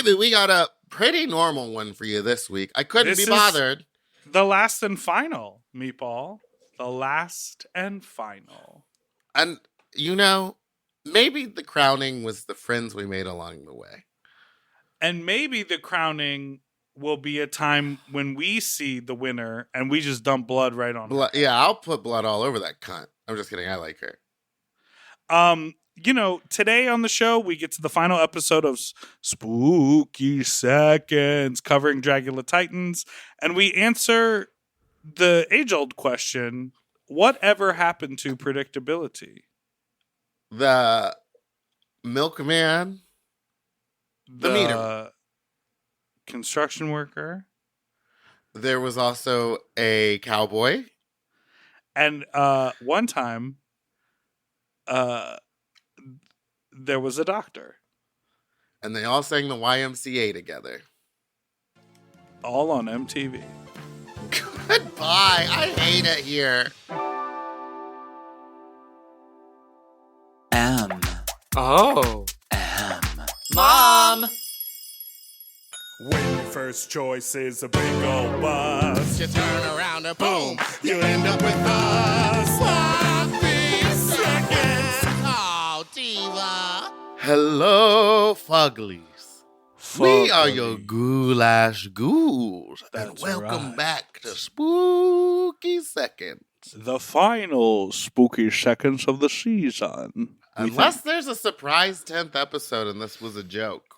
baby, we got a pretty normal one for you this week. I couldn't be bothered. The last and final, Meatball. The last and final. And, maybe the crowning was the friends we made along the way. And maybe the crowning will be a time when we see the winner and we just dump blood right on her. Yeah, I'll put blood all over that cunt. I'm just kidding. I like her. Today on the show, we get to the final episode of Spooky Seconds covering Dragula Titans. And we answer the age-old question, whatever happened to predictability? The milkman. The meter. Construction worker. There was also a cowboy. And one time, there was a doctor. And they all sang the YMCA together. All on MTV. Goodbye. I hate it here. Oh. Mom! When your first choice is a big old bus, You turn around and boom, you end up with us. Sloppy seconds. Oh, diva. Hello, Fuglies. We are your goulash ghouls. And That's welcome right. back to Spooky Seconds. the final spooky seconds of the season. Unless there's a surprise 10th episode and this was a joke.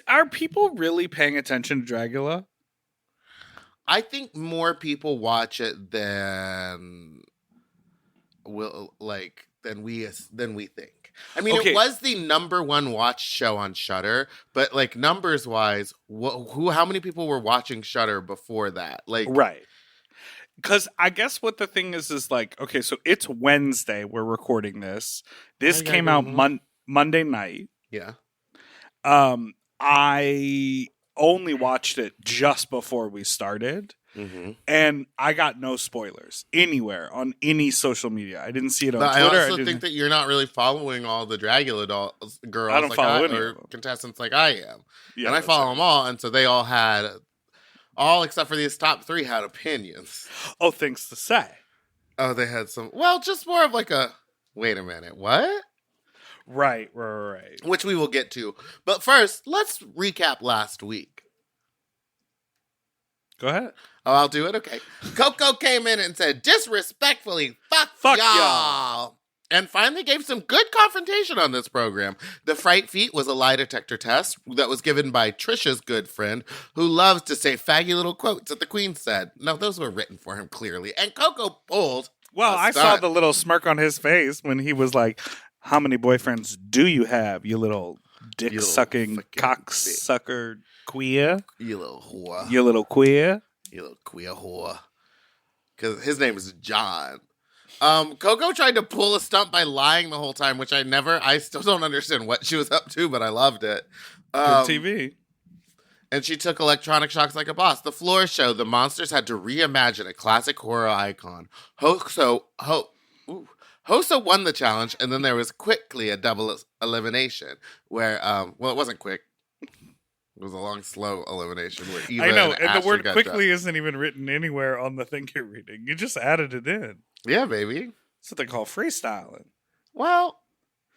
Are people really paying attention to Dragula? I think more people watch it than we think. I mean, Okay. It was the number one watched show on Shudder, but like numbers wise, how many people were watching Shudder before that? Like, Right. Because I guess what the thing is like, okay, so it's Wednesday. We're recording this. This came out Monday night. Yeah. I only watched it just before we started. Mm-hmm. And I got no spoilers anywhere on any social media. I didn't see it on But Twitter. I also think that you're not really following all the Dragula girls I don't follow any or of them. contestants like I am. Yeah, and I that's follow right. them all, and so they all had, all except for these top three had opinions. Oh, things to say. Oh, they had some, just more of like a, wait a minute, what? Right. Which we will get to. But first, let's recap last week. Go ahead. Oh, I'll do it? Okay. Coco came in and said, disrespectfully, fuck y'all. And finally gave some good confrontation on this program. The Fright Feat was a lie detector test that was given by Trisha's good friend, who loves to say faggy little quotes that the Queen said. No, those were written for him, clearly. And Coco pulled Well, a I saw stunt. the little smirk on his face when he was like, how many boyfriends do you have, you little dick-sucking, fucking cocksucker queer? You little whore. You little queer? You little queer whore. Because his name is John. Coco tried to pull a stunt by lying the whole time, which I still don't understand what she was up to, but I loved it. Good TV. And she took electronic shocks like a boss. The floor show, the monsters had to reimagine a classic horror icon. Hoso won the challenge, and then there was quickly a double elimination where, it wasn't quick. It was a long, slow elimination where Eva I know, and the Ashley word got quickly done. isn't even written anywhere on the thing you're reading. You just added it in. Yeah, baby. That's what they call freestyling. Well,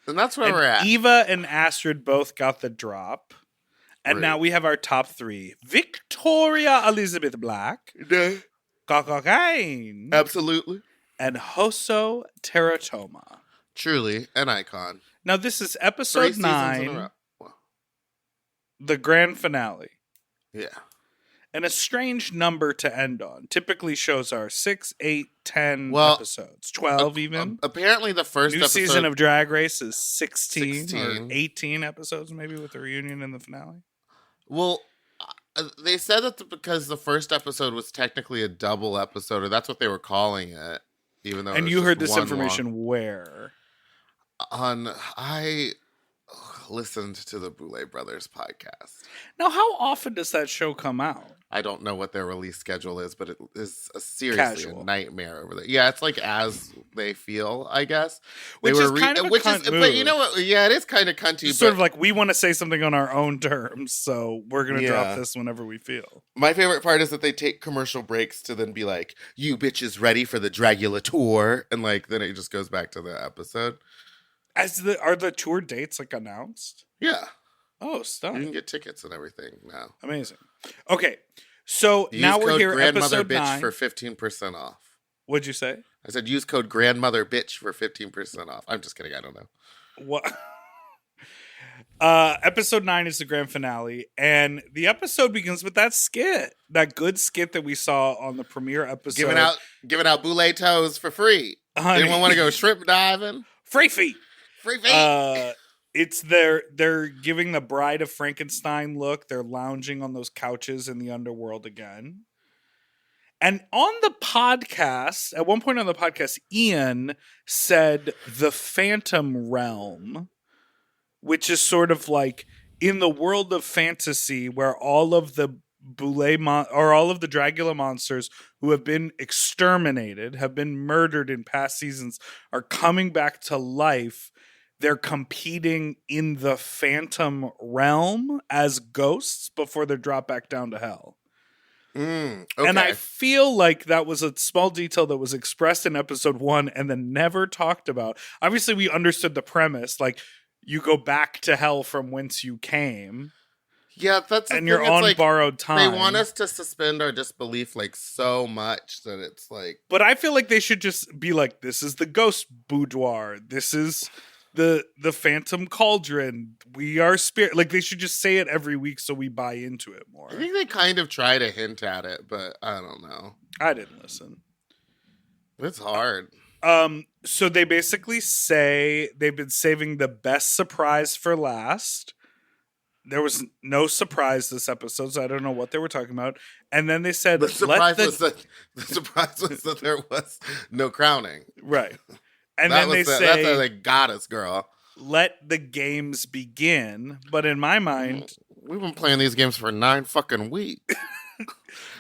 and that's where And we're at. Eva and Astrid both got the drop. And Right. now we have our top three. Victoria Elizabeth Black, Cocaine, Absolutely. and Hoso Teratoma. Truly an icon. Now this is 3 episode seasons in a 9, row. Well, the grand finale. yeah. And a strange number to end on. Typically shows are 6, 8, 10 Well, episodes. 12 even. Apparently the first New episode... season of Drag Race is 16 or 16. 18 episodes maybe with the reunion and the finale. Well, they said that because the first episode was technically a double episode, or that's what they were calling it, even though. And it was you just heard this one information where? long- listened to the Boulay Brothers podcast. Now, how often does that show come out? I don't know what their release schedule is, but it is seriously Casual. a nightmare over there. Yeah, it's like as they feel, I guess. Which is kind of a cunt move. But you know what? Yeah, it is kind of cunty. It's sort of like, we want to say something on our own terms, so we're going to drop Yeah. this whenever we feel. My favorite part is that they take commercial breaks to then be like, "You bitches ready for the Dragula tour?" And like then it just goes back to the episode. Are the tour dates like announced? Yeah, Oh, you stunning. can get tickets and everything now. Amazing. Okay, so Use now we're code here, grandmother episode bitch 9. for 15% off. What'd you say? I said use code grandmother bitch for 15% off. I'm just kidding. I don't know. What? Episode 9 is the grand finale, and the episode begins with that skit, that good skit that we saw on the premiere episode. Giving out boule toes for free. Honey. Anyone want to go shrimp diving? Free feet. Free feet. It's they're giving the Bride of Frankenstein look. They're lounging on those couches in the underworld again. And on the podcast, at one point on the podcast, Ian said the Phantom Realm, which is sort of like in the world of fantasy where all of the all of the Dragula monsters who have been exterminated, have been murdered in past seasons, are coming back to life. They're competing in the Phantom Realm as ghosts before they're dropped back down to hell. Okay. And I feel like that was a small detail that was expressed in episode 1 and then never talked about. Obviously, we understood the premise, like you go back to hell from whence you came. Yeah, that's the and thing. you're It's on like, borrowed time. They want us to suspend our disbelief like so much that it's like. But I feel like they should just be like, this is the ghost boudoir. This is the Phantom Cauldron. We are spirit. Like they should just say it every week so we buy into it more. I think they kind of try to hint at it, but I don't know. I didn't listen. It's hard. So they basically say they've been saving the best surprise for last. There was no surprise this episode, so I don't know what they were talking about. And then they said, The surprise was that there was no crowning. Right. And That then they that's say, how they got us, girl. let the games begin. But in my mind, We've been playing these games for 9 fucking weeks.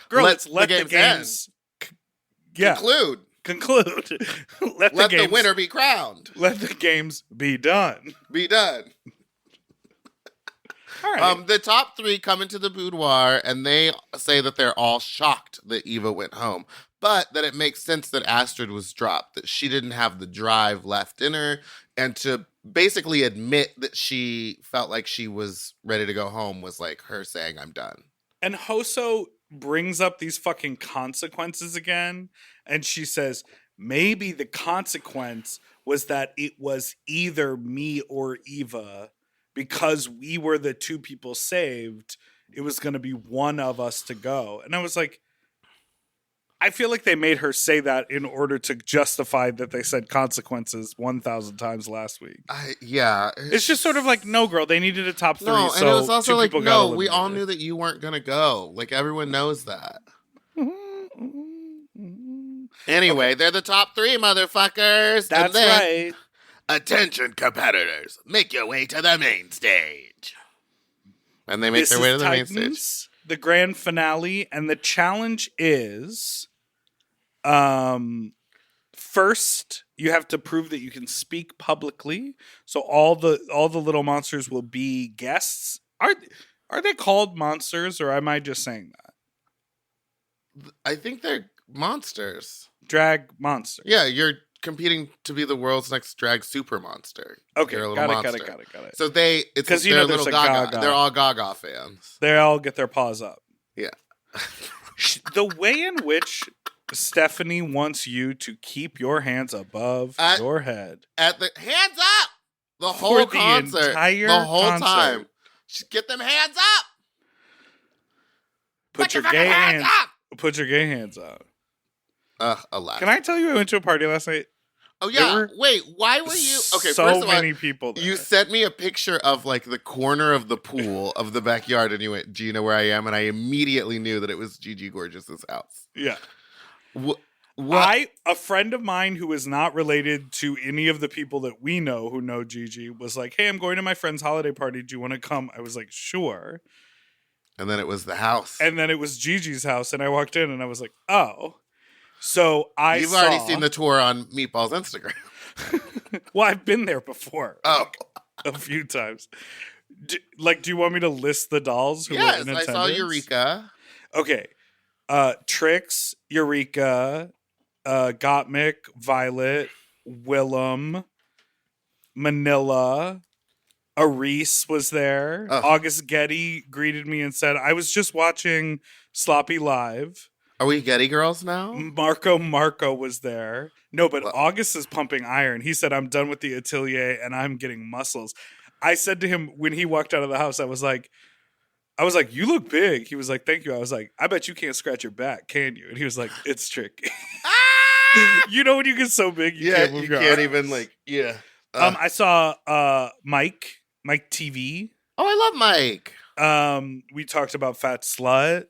girl, Let it's let the the games games conclude. Let the winner be crowned. Let the games be done. Be done. All right. The top 3 come into the boudoir, and they say that they're all shocked that Eva went home, but that it makes sense that Astrid was dropped, that she didn't have the drive left in her, and to basically admit that she felt like she was ready to go home was like her saying, I'm done. And Hoso brings up these fucking consequences again, and she says, maybe the consequence was that it was either me or Eva. Because we were the 2 people saved, it was going to be one of us to go. And I was like, I feel like they made her say that in order to justify that they said consequences 1,000 times last week. Yeah. It's just sort of like, no, girl, they needed a top 3. No, so and it was also 2 like, people got no, we eliminated. all knew that you weren't going to go. Like, everyone knows that. Anyway, They're the top 3, motherfuckers. That's and then, right. Attention, competitors. Make your way to the main stage. And they make This their way to is the main Titans, stage. the grand finale, and the challenge is first you have to prove that you can speak publicly. So all the little monsters will be guests. Are they called monsters, or am I just saying that? I think they're monsters. Drag monster. Yeah, you're competing to be the world's next drag super monster. Okay, You're a got little it. monster. So So it's 'Cause you they're know there's little a Gaga. Gaga. They're all Gaga fans. they all get their paws up. Yeah. The way in which Stephanie wants you to keep your hands above your head. At the hands up the For whole the concert. entire The whole concert. time. Just get them hands up. Put your fucking gay hands hands. up. Put your gay hands out. Alas. Can I tell you I went to a party last night? Oh There yeah. were Wait, why were you okay, so first of all, many people there. you sent me a picture of like the corner of the pool of the backyard and you went, do you know where I am? And I immediately knew that it was Gigi Gorgeous's house. Yeah. What? A friend of mine who is not related to any of the people that we know who know Gigi was like, "Hey, I'm going to my friend's holiday party. Do you want to come?" I was like, "Sure." And then it was the house. And then it was Gigi's house, and I walked in and I was like, "Oh." So You've already seen the tour on Meatball's Instagram. Well, I've been there before. Oh. A few times. Do you want me to list the dolls who were Yes, in I attendance? saw Eureka. Okay. Trix, Eureka, Gottmik, Violet, Willem, Manila, Aris was there. Ugh. August Getty greeted me and said, "I was just watching Sloppy Live." Are we Getty girls now? Marco was there. No, but What? August is pumping iron. He said, "I'm done with the atelier and I'm getting muscles." I said to him when he walked out of the house, I was like, "You look big." He was like, "Thank you." I was like, "I bet you can't scratch your back, can you?" And he was like, "It's tricky." You know when you get so big, you can't move your arms. even yeah. I saw Mike TV. Oh, I love Mike. We talked about Fat Slut.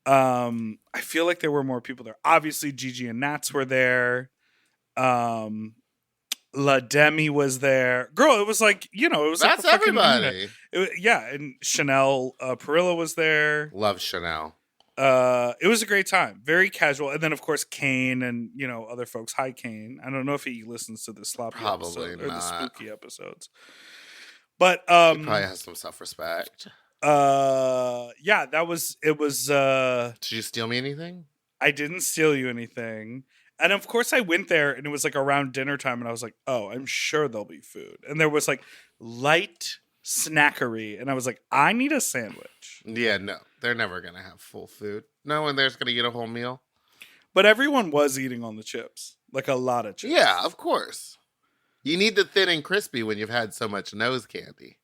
I feel like there were more people there. Obviously, Gigi and Nats were there. La Demi was there. Girl, it was like, it was That's like everybody. And Chanel Perillo was there. Love Chanel. It was a great time. Very casual. And then, of course, Kane and, other folks. Hi, Kane. I don't know if he listens to the sloppy Probably episode or the not. spooky episodes. But He probably has some self-respect. yeah, it was Did you steal me anything? I didn't steal you anything. And of course I went there and it was like around dinner time and I was like, "Oh, I'm sure there'll be food." And there was like light snackery and I was like, "I need a sandwich." Yeah, no. They're never going to have full food. No one there's going to get a whole meal. But everyone was eating on the chips. Like a lot of chips. Yeah, of course. You need the thin and crispy when you've had so much nose candy.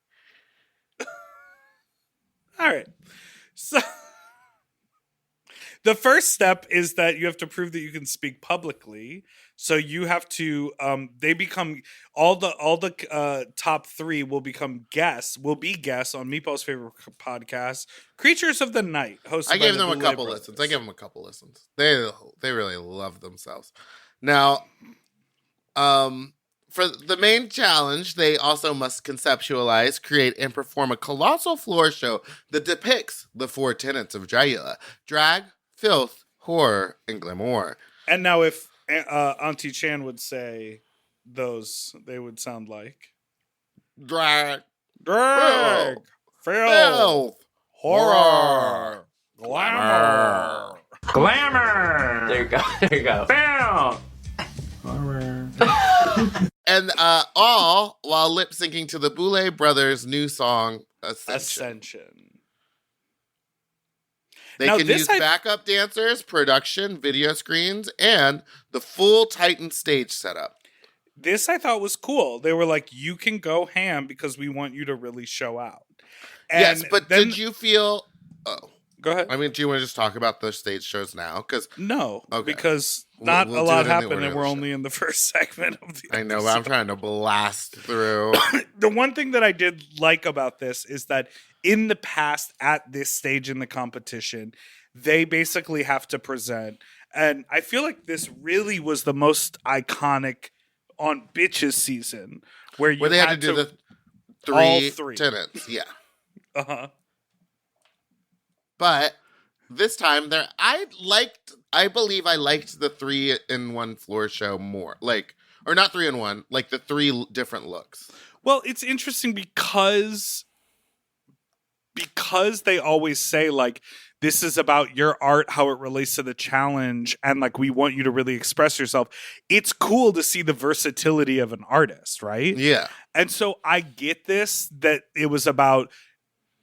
All right. So the first step is that you have to prove that you can speak publicly. So you have to. They become all the top three will be guests on Meatball's favorite podcast, Creatures of the Night. Hosted I gave by them the a Boulay couple Brothers. listens. I gave them a couple listens. They really love themselves. Now, for the main challenge, they also must conceptualize, create, and perform a colossal floor show that depicts the four tenets of Dragula: drag, filth, horror, and glamour. And now, if Auntie Chan would say those, they would sound like Drag, drag, filth, filth, horror, glamour. Glamour. There you go. Bam! and all while lip syncing to the Boulay Brothers' new song Ascension. They Now, can this use I- backup dancers, production, video screens, and the full Titan stage setup. This I thought was cool. They were like, "You can go ham because we want you to really show out." And yes, but then, did you feel... Oh, go ahead? I mean, do you want to just talk about the stage shows now? Because No, Okay. because We'll- not we'll a do lot it in the happened, order and of we're the only in the first segment of the I know, but episode. I'm trying to blast through. The one thing that I did like about this is that in the past, at this stage in the competition, they basically have to present. And I feel like this really was the most iconic on Bitches season, where Where they had to do the all three three. tenets. Yeah. Uh-huh. But this time, I believe I liked the 3-in-1 floor show more. Or not 3-in-1, like the three different looks. Well, it's interesting because they always say, like, this is about your art, how it relates to the challenge, and like we want you to really express yourself. It's cool to see the versatility of an artist, right? Yeah. And so I get this, that it was about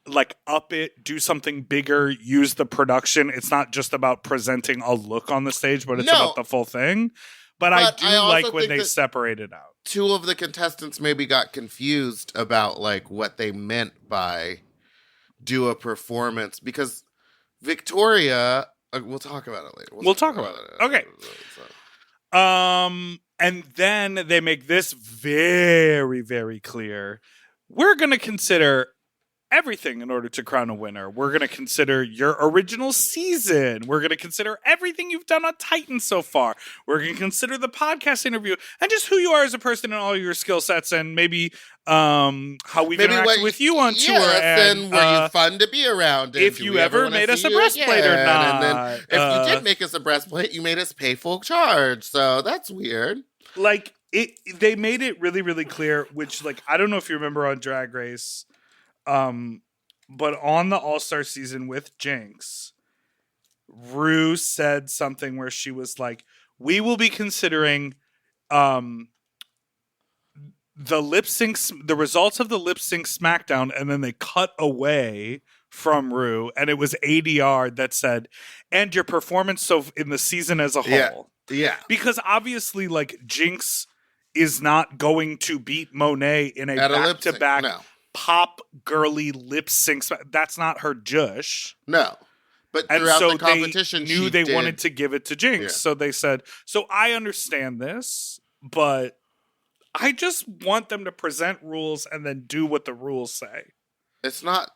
like up it, do something bigger, use the production. It's not just about presenting a look on the stage, but it's about the full thing. But I do also like when think they that separate it out. two of the contestants maybe got confused about like what they meant by do a performance, because Victoria, we'll talk about it later. We'll talk about it. Okay. And then they make this very, very clear. We're going to consider everything in order to crown a winner. We're going to consider your original season. We're going to consider everything you've done on Titan so far. We're going to consider the podcast interview and just who you are as a person and all your skill sets and maybe how we've interacted with you on tour. And were you fun to be around? If you ever made us a breastplate or not. And then if you did make us a breastplate, you made us pay full charge. So that's weird. Like, they made it really, really clear, which, like, I don't know if you remember on Drag Race, but on the All-Star season with Jinx, Rue said something where she was like, we will be considering the results of the lip sync SmackDown, and then they cut away from Rue, and it was ADR that said, and your performance in the season as a whole. Yeah. Because obviously, like, Jinx is not going to beat Monet in a back-to-back pop girly lip sync. That's not her jush. No. But throughout the competition, they knew they wanted to give it to Jinx. Yeah. So they said, so I understand this, but I just want them to present rules and then do what the rules say. It's not,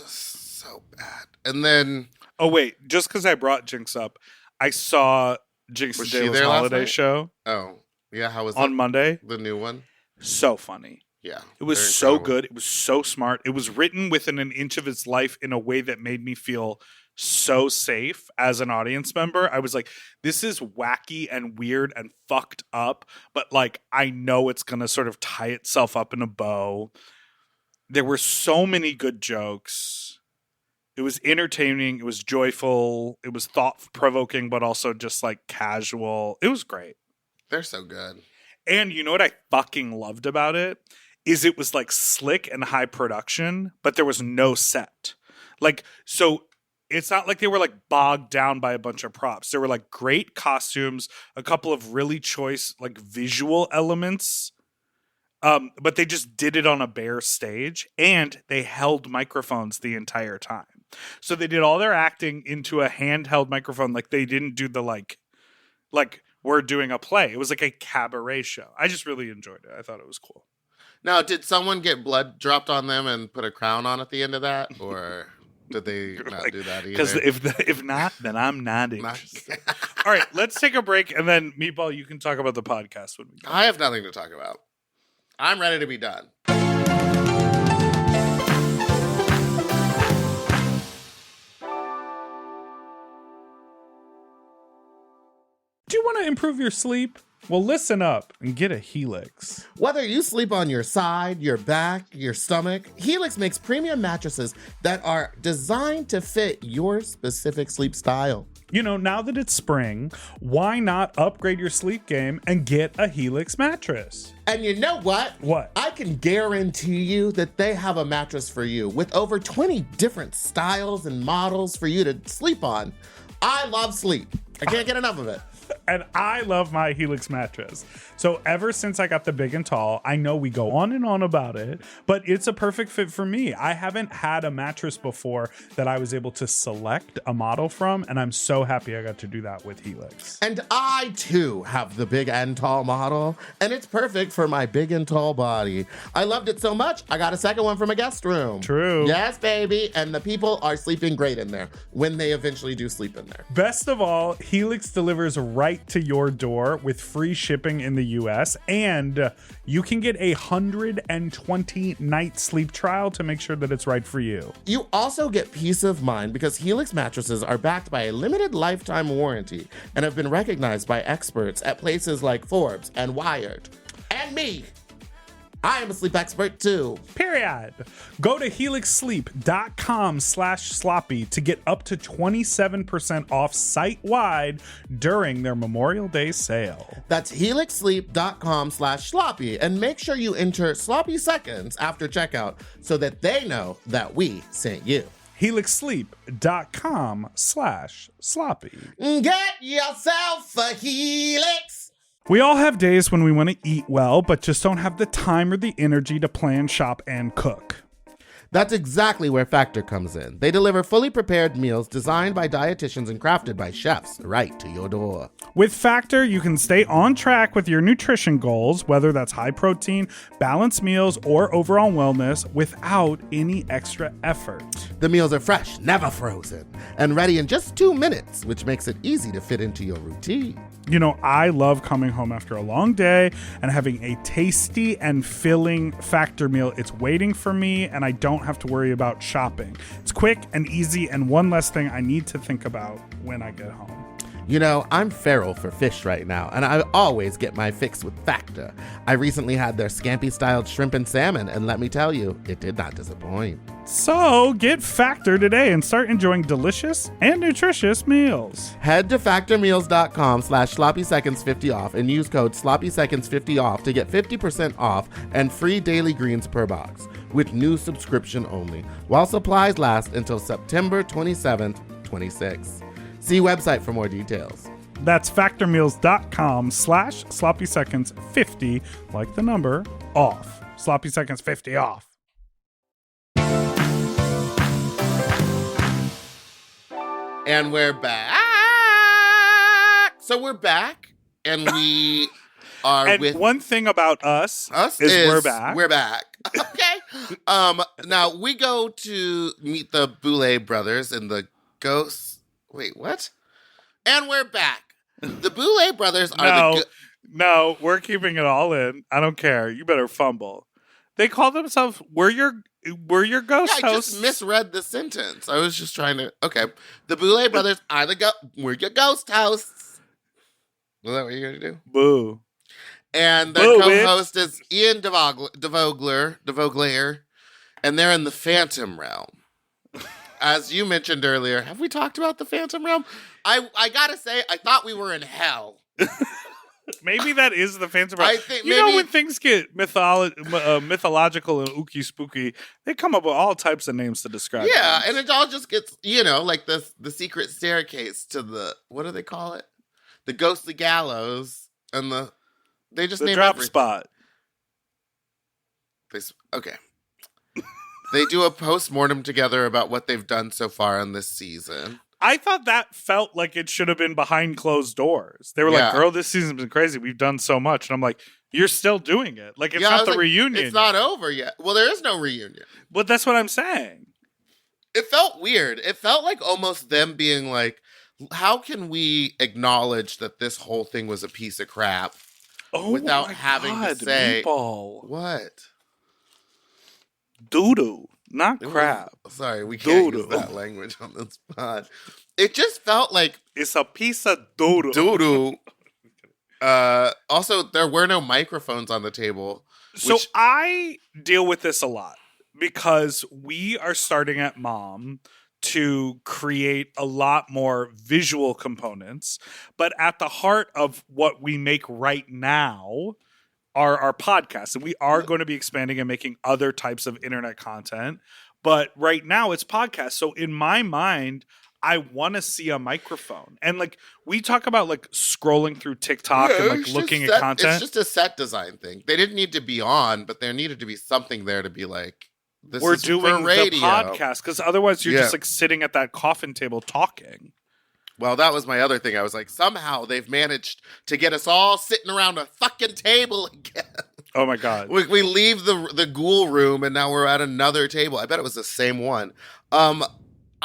so bad. And then... Oh, wait. Just because I brought Jinx up, I saw Jinx's Daily Holiday show. Oh, yeah. How was it? On Monday. The new one? So funny. Yeah. It was so good. It was so smart. It was written within an inch of its life in a way that made me feel so safe as an audience member. I was like, this is wacky and weird and fucked up, but like, I know it's going to sort of tie itself up in a bow. There were so many good jokes. It was entertaining. It was joyful. It was thought-provoking, but also just like casual. It was great. They're so good. And you know what I fucking loved about it? Is it was like slick and high production, but there was no set. Like, so it's not like they were like bogged down by a bunch of props. There were like great costumes, a couple of really choice like visual elements. But they just did it on a bare stage, and they held microphones the entire time. So they did all their acting into a handheld microphone. Like they didn't do the like we're doing a play. It was like a cabaret show. I just really enjoyed it. I thought it was cool. Now, did someone get blood dropped on them and put a crown on at the end of that? Or did they not do that either? Because if not, then I'm not interested. All right, let's take a break, and then, Meatball, you can talk about the podcast when we go. I have nothing to talk about. I'm ready to be done. Do you want to improve your sleep? Well, listen up and get a Helix. Whether you sleep on your side, your back, your stomach, Helix makes premium mattresses that are designed to fit your specific sleep style. You know, now that it's spring, why not upgrade your sleep game and get a Helix mattress? And you know what? What? I can guarantee you that they have a mattress for you with over 20 different styles and models for you to sleep on. I love sleep. I can't get enough of it. And I love my Helix mattress. So ever since I got the Big and Tall, I know we go on and on about it, but it's a perfect fit for me. I haven't had a mattress before that I was able to select a model from, and I'm so happy I got to do that with Helix. And I, too, have the Big and Tall model, and it's perfect for my big and tall body. I loved it so much, I got a second one from a guest room. True. Yes, baby. And the people are sleeping great in there when they eventually do sleep in there. Best of all, Helix delivers right to your door with free shipping in the US, and you can get a 120-night sleep trial to make sure that it's right for you. You also get peace of mind because Helix mattresses are backed by a limited lifetime warranty and have been recognized by experts at places like Forbes and Wired. And me. I am a sleep expert too. Period. Go to helixsleep.com/sloppy to get up to 27% off site-wide during their Memorial Day sale. That's helixsleep.com/sloppy, and make sure you enter sloppy seconds after checkout so that they know that we sent you. helixsleep.com/sloppy. Get yourself a Helix. We all have days when we want to eat well, but just don't have the time or the energy to plan, shop, and cook. That's exactly where Factor comes in. They deliver fully prepared meals designed by dietitians and crafted by chefs right to your door. With Factor, you can stay on track with your nutrition goals, whether that's high protein, balanced meals, or overall wellness, without any extra effort. The meals are fresh, never frozen, and ready in just 2 minutes, which makes it easy to fit into your routine. You know, I love coming home after a long day and having a tasty and filling Factor meal. It's waiting for me, and I don't have to worry about shopping. It's quick and easy, and one less thing I need to think about when I get home. You know, I'm feral for fish right now, and I always get my fix with Factor. I recently had their scampi-styled shrimp and salmon, and let me tell you, it did not disappoint. So get Factor today and start enjoying delicious and nutritious meals. Head to factormeals.com/sloppyseconds50 off and use code sloppyseconds50 off to get 50% off and free daily greens per box with new subscription only, while supplies last until September 27th, 26. See website for more details. That's factormeals.com/sloppyseconds50, like the number, off. Sloppy Seconds 50 off. And we're back. So we're back, and we are And with one thing about us is we're back. We're back. Okay. Now we go to meet the Boulay brothers and the ghosts. Wait, what? And we're back. The Boulay brothers are No, we're keeping it all in. I don't care. You better fumble. They call themselves we're your ghost I hosts. just misread the sentence. I was just trying to. Okay, the Boulay brothers are we're your ghost hosts. Is that what you're gonna do? Boo. And the Boo, co-host is Ian DeVogler, and they're in the Phantom Realm. As you mentioned earlier, have we talked about the Phantom Realm? I gotta say, I thought we were in hell. Maybe that is the Phantom Realm. I think you know, when things get mythological and ooky spooky, they come up with all types of names to describe. Yeah, things. and it all just gets, like the secret staircase to the, what do they call it? The ghostly gallows, and they just the name drop everything. spot. Okay. They do a post-mortem together about what they've done so far in this season. I thought that felt like it should have been behind closed doors. They were like, girl, this season's been crazy. We've done so much. And I'm like, you're still doing it. Like, it's not the reunion. It's not over yet. Well, there is no reunion. But that's what I'm saying. It felt weird. It felt like almost them being like, how can we acknowledge that this whole thing was a piece of crap without having to say, Meatball. What? Doo-doo, not crap. Sorry, we can't Doo-doo. use that language on this pod. It just felt like It's a piece of doo-doo. doo-doo. Also, there were no microphones on the table. So I deal with this a lot because we are starting at Mom to create a lot more visual components. But at the heart of what we make right now are our podcasts. And we are going to be expanding and making other types of internet content. But right now it's podcasts. So in my mind, I want to see a microphone. And like we talk about like scrolling through TikTok and like looking at content. It's just a set design thing. They didn't need to be on, but there needed to be something there to be like, we're doing the podcast, because otherwise you're just like sitting at that coffin table talking. Well, that was my other thing. I was like, somehow they've managed to get us all sitting around a fucking table again. Oh my God. We leave the ghoul room and now we're at another table. I bet it was the same one.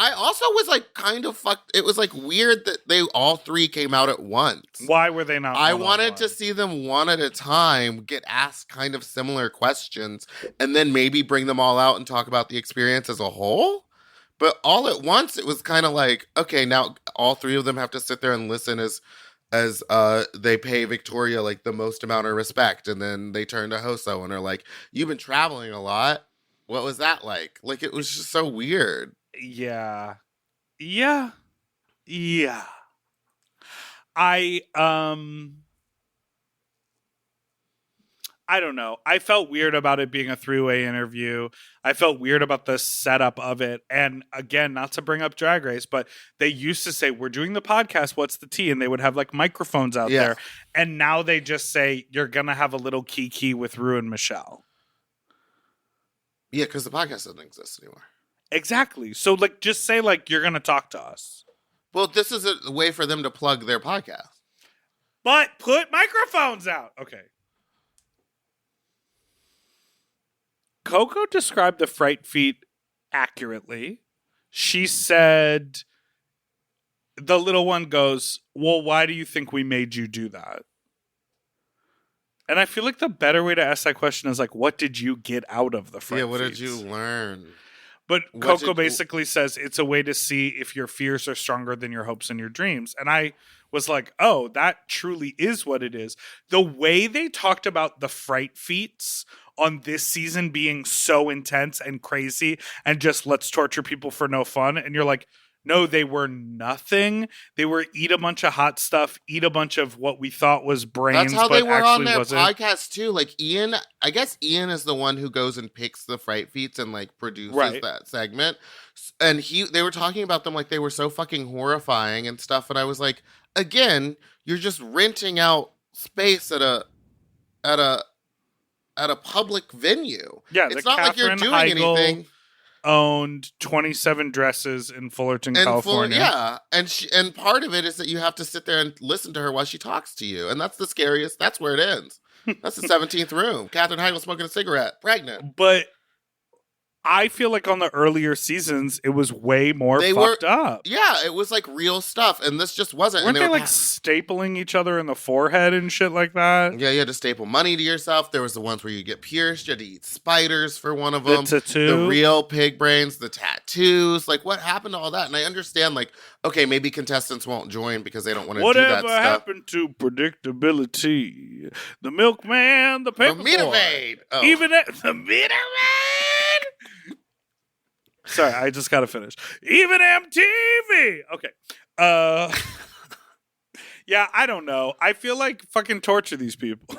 I also was like kind of fucked. It was like weird that they all three came out at once. Why were they not? I wanted to see them one at a time get asked kind of similar questions and then maybe bring them all out and talk about the experience as a whole. But all at once, it was kind of like, okay, now all three of them have to sit there and listen as they pay Victoria like the most amount of respect. And then they turn to Hoso and are like, you've been traveling a lot. What was that like? Like, it was just so weird. Yeah. I don't know. I felt weird about it being a three-way interview. I felt weird about the setup of it. And again, not to bring up Drag Race, but they used to say, we're doing the podcast, what's the tea? And they would have like microphones out there. And now they just say, you're going to have a little kiki with Rue and Michelle. Yeah, because the podcast doesn't exist anymore. Exactly. So, like, just say, like, you're going to talk to us. Well, this is a way for them to plug their podcast. But put microphones out. Okay. Coco described the fright feet accurately. She said, the little one goes, well, why do you think we made you do that? And I feel like the better way to ask that question is like, what did you get out of the fright Yeah, what feats? did you learn? But Coco basically says it's a way to see if your fears are stronger than your hopes and your dreams. And I was like, oh, that truly is what it is. The way they talked about the fright feats on this season being so intense and crazy and just let's torture people for no fun. And you're like, no, they were nothing. They were eat a bunch of hot stuff, eat a bunch of what we thought was brains. That's how but they were on their wasn't. podcast too. Like Ian, I guess Ian is the one who goes and picks the fright feats and like produces that segment. And they were talking about them like they were so fucking horrifying and stuff. And I was like, again, you're just renting out space at a public venue. Yeah, it's not like you're doing anything. Owned 27 dresses in Fullerton, California. And part of it is that you have to sit there and listen to her while she talks to you, and that's the scariest. That's where it ends. That's the 17th room. Katherine Heigl smoking a cigarette, pregnant. But I feel like on the earlier seasons, it was way more fucked up. Yeah, it was like real stuff, and this just wasn't. Weren't they like stapling each other in the forehead and shit like that? Yeah, you had to staple money to yourself. There was the ones where you get pierced. You had to eat spiders for one of them. The tattoo. The real pig brains, the tattoos. Like, what happened to all that? And I understand, like, okay, maybe contestants won't join because they don't want to do that stuff. Whatever happened to predictability? The milkman, the paper boy. Oh. Even the Meter Man. Sorry, I just got to finish. Even MTV. Okay. Yeah, I don't know. I feel like fucking torture these people.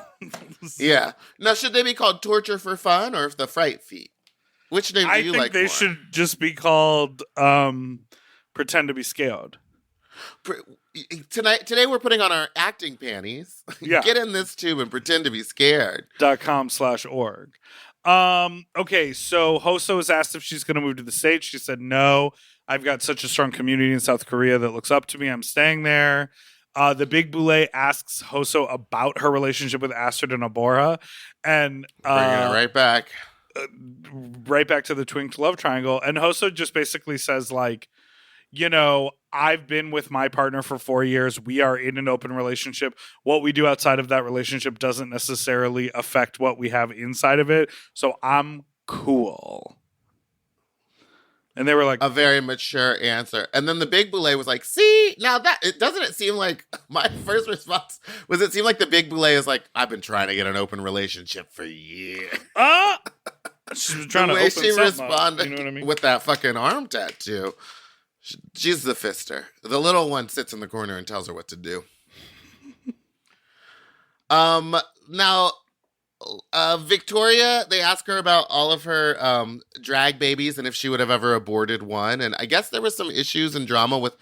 Yeah. Now, should they be called Torture for Fun or the Fright Feet? Which name do you like more? I think they should just be called Pretend to be Scared. Today we're putting on our acting panties. Yeah. Get in this tube and pretend to be scared. .com/org. Okay, so Hoso was asked if she's going to move to the States. She said no. I've got such a strong community in South Korea that looks up to me. I'm staying there. The Big Boule asks Hoso about her relationship with Astrid and Abora, and bringing it right back, to the twinked love triangle. And Hoso just basically says, like, you know, I've been with my partner for 4 years. We are in an open relationship. What we do outside of that relationship doesn't necessarily affect what we have inside of it. So I'm cool. And they were like, a very mature answer. And then the Big Boule was like, see, now that doesn't it seem like my first response was it seemed like the Big Boule is like, I've been trying to get an open relationship for years. She's been trying the to way open she up, responded you know what I mean? with that fucking arm tattoo. She's the fister. The little one sits in the corner and tells her what to do. Now, Victoria, they ask her about all of her drag babies and if she would have ever aborted one. And I guess there was some issues and drama with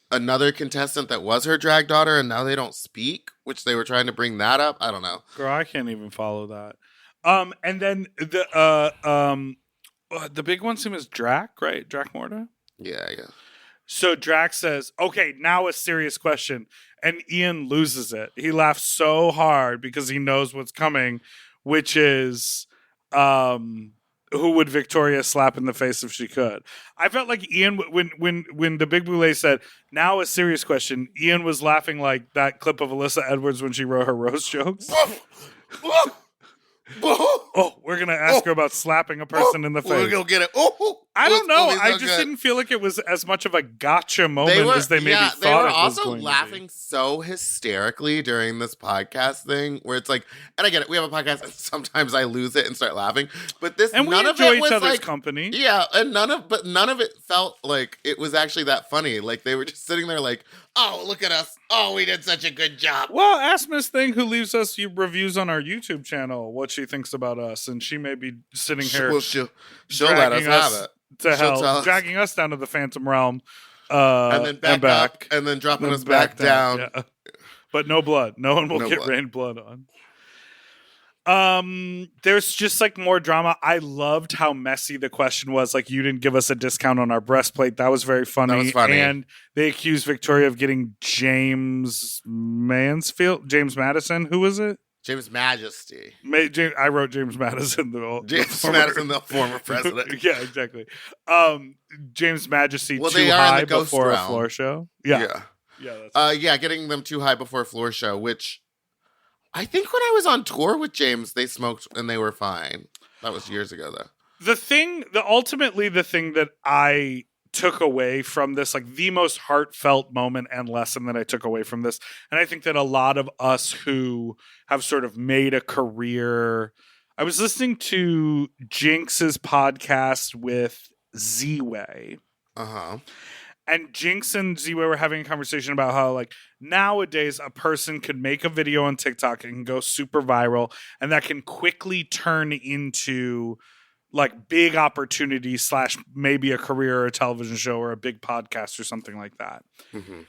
another contestant that was her drag daughter, and now they don't speak, which they were trying to bring that up. I don't know. Girl, I can't even follow that. And then the big one's name is Drac, right? Drac Morta? Yeah, yeah. So Drac says, okay, now a serious question. And Ian loses it. He laughs so hard because he knows what's coming, which is who would Victoria slap in the face if she could? I felt like Ian, when the Big Boule said, now a serious question, Ian was laughing like that clip of Alyssa Edwards when she wrote her roast jokes. Oh, we're going to ask her about slapping a person in the face. We're going to get it. I don't know. So I just didn't feel like it was as much of a gotcha moment as they maybe thought it was going to be. They were also laughing so hysterically during this podcast thing where it's like, and I get it, we have a podcast and sometimes I lose it and start laughing, but this, and none we of enjoy it was each other's like, company. Yeah, and none of it felt like it was actually that funny. Like they were just sitting there like, oh, look at us. Oh, we did such a good job. Well, ask Miss Thing, who leaves us reviews on our YouTube channel, what she thinks about us, and she may be sitting here. She'll let us have it. To hell, dragging us down to the Phantom Realm, and then back up, and then dropping us back down. Yeah. But no blood. No one will get rained blood on. There's just like more drama. I loved how messy the question was. Like, you didn't give us a discount on our breastplate. That was very funny. That was funny. And they accused Victoria of getting James Madison. Who was it? James Majesty. I wrote James Madison. Madison, the former president. Yeah, exactly. James Majesty Well, too they are in high the ghost before realm. a floor show. Yeah. That's getting them too high before a floor show, which I think when I was on tour with James, they smoked and they were fine. That was years ago, though. Ultimately the thing that I took away from this, like the most heartfelt moment and lesson that I took away from this, and I think that a lot of us who have sort of made a career, I was listening to Jinx's podcast with Z-Way. Uh-huh. And Jinx and Z-Way were having a conversation about how, like, nowadays a person could make a video on TikTok and can go super viral, and that can quickly turn into like big opportunity / maybe a career or a television show or a big podcast or something like that. Mm-hmm.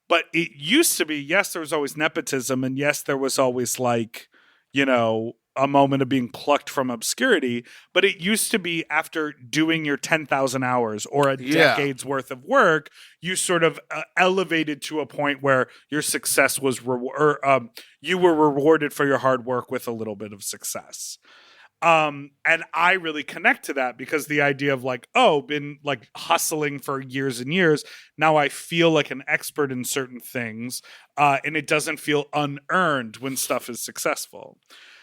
But it used to be, yes, there was always nepotism, and yes, there was always like, you know, a moment of being plucked from obscurity. But it used to be after doing your 10,000 hours or a decade's worth of work, you sort of elevated to a point where your success was you were rewarded for your hard work with a little bit of success. And I really connect to that because the idea of like, been like hustling for years and years. Now I feel like an expert in certain things, and it doesn't feel unearned when stuff is successful.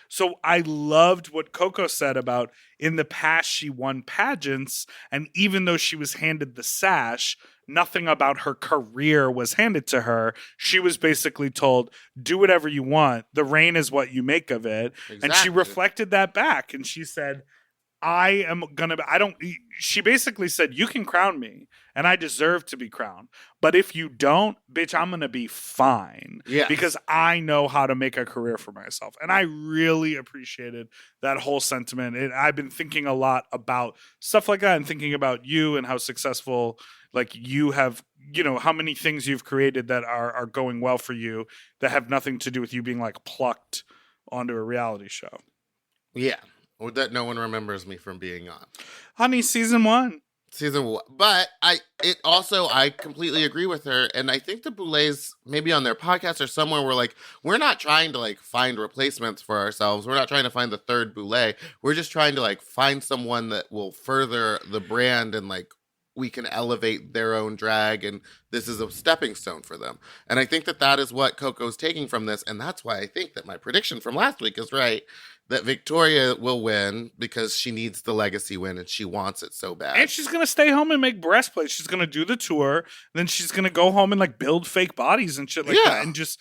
So I loved what Coco said about in the past she won pageants, and even though she was handed the sash, nothing about her career was handed to her. She was basically told, do whatever you want. The reign is what you make of it. Exactly. And she reflected that back and she said, she basically said, you can crown me and I deserve to be crowned. But if you don't, bitch, I'm going to be fine. Yeah. Because I know how to make a career for myself. And I really appreciated that whole sentiment. I've been thinking a lot about stuff like that and thinking about you and how successful, like you have, you know, how many things you've created that are going well for you that have nothing to do with you being like plucked onto a reality show. Yeah. Or that no one remembers me from being on. Honey, season 1. But I completely agree with her. And I think the Boulets, maybe on their podcast or somewhere, were like, we're not trying to like find replacements for ourselves. We're not trying to find the third Boulet. We're just trying to like find someone that will further the brand and like we can elevate their own drag, and this is a stepping stone for them. And I think that is what Coco's taking from this, and that's why I think that my prediction from last week is right, that Victoria will win because she needs the legacy win, and she wants it so bad. And she's going to stay home and make breastplates. She's going to do the tour, then she's going to go home and like build fake bodies and shit like that, and just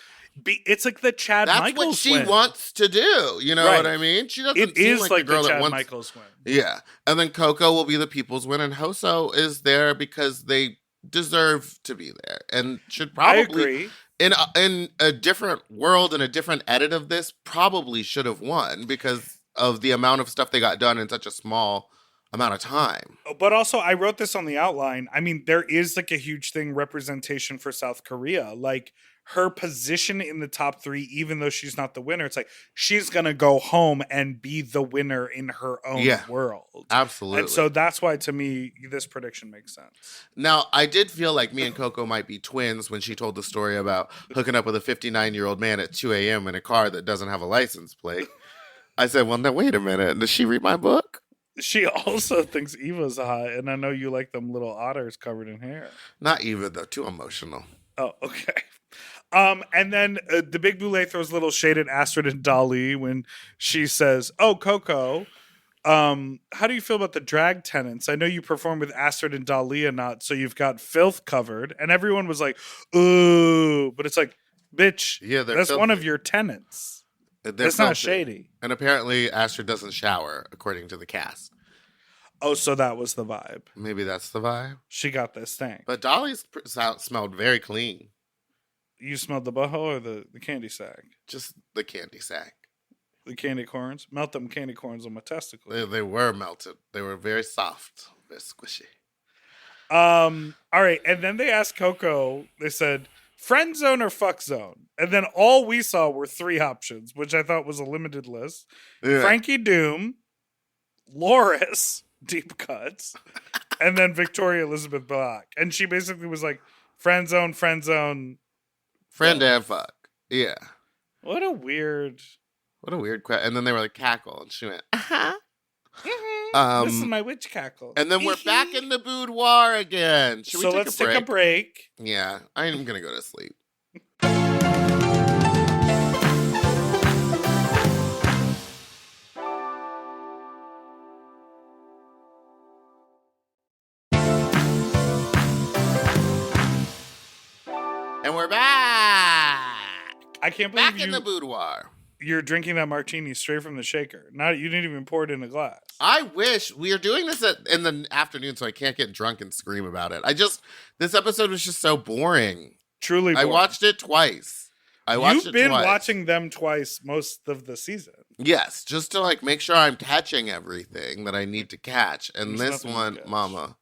it's like the Chad Michaels what she win. wants to do. You know what I mean? She doesn't seem like the girl the that Chad wants. Michaels win. Yeah, and then Coco will be the people's win, and Hoso is there because they deserve to be there, and should probably. I agree. In a different world and a different edit of this, probably should have won because of the amount of stuff they got done in such a small amount of time. But also, I wrote this on the outline. I mean, there is like a huge thing, representation for South Korea. Like her position in the top 3, even though she's not the winner, it's like she's going to go home and be the winner in her own world. Absolutely. And so that's why, to me, this prediction makes sense. Now, I did feel like me and Coco might be twins when she told the story about hooking up with a 59-year-old man at 2 a.m. in a car that doesn't have a license plate. I said, well, now, wait a minute. Does she read my book? She also thinks Eva's hot, and I know you like them little otters covered in hair. Not Eva, though. Too emotional. Oh, okay. And then the Big Boulet throws a little shade at Astrid and Dali when she says, oh, Coco, how do you feel about the drag tenants? I know you perform with Astrid and Dali and not, so you've got filth covered. And everyone was like, ooh. But it's like, bitch, that's filthy. One of your tenants. That's not shady. And apparently Astrid doesn't shower, according to the cast. Oh, so that was the vibe. Maybe that's the vibe. She got this thing. But Dolly's smelled very clean. You smelled the butthole or the candy sack? Just the candy sack. The candy corns? Melt them candy corns on my testicles. They were melted. They were very soft, very squishy. All right. And then they asked Coco, they said, friend zone or fuck zone. And then all we saw were 3 options, which I thought was a limited list. Yeah. Frankie Doom, Loris, deep cuts, and then Victoria Elizabeth Black. And she basically was like, friend zone, friend and fuck. Yeah. What a weird question. And then they were like, cackle. And she went, uh-huh. This is my witch cackle. And then we're back in the boudoir again. Should we take a break? Yeah, I'm going to go to sleep. And we're back. I can't believe back in the boudoir. You're drinking that martini straight from the shaker. You didn't even pour it in a glass. I wish we are doing this in the afternoon, so I can't get drunk and scream about it. This episode was just so boring. Truly boring. I watched it twice. You've been watching them twice most of the season. Yes, just to like make sure I'm catching everything that I need to catch. And this one, mama.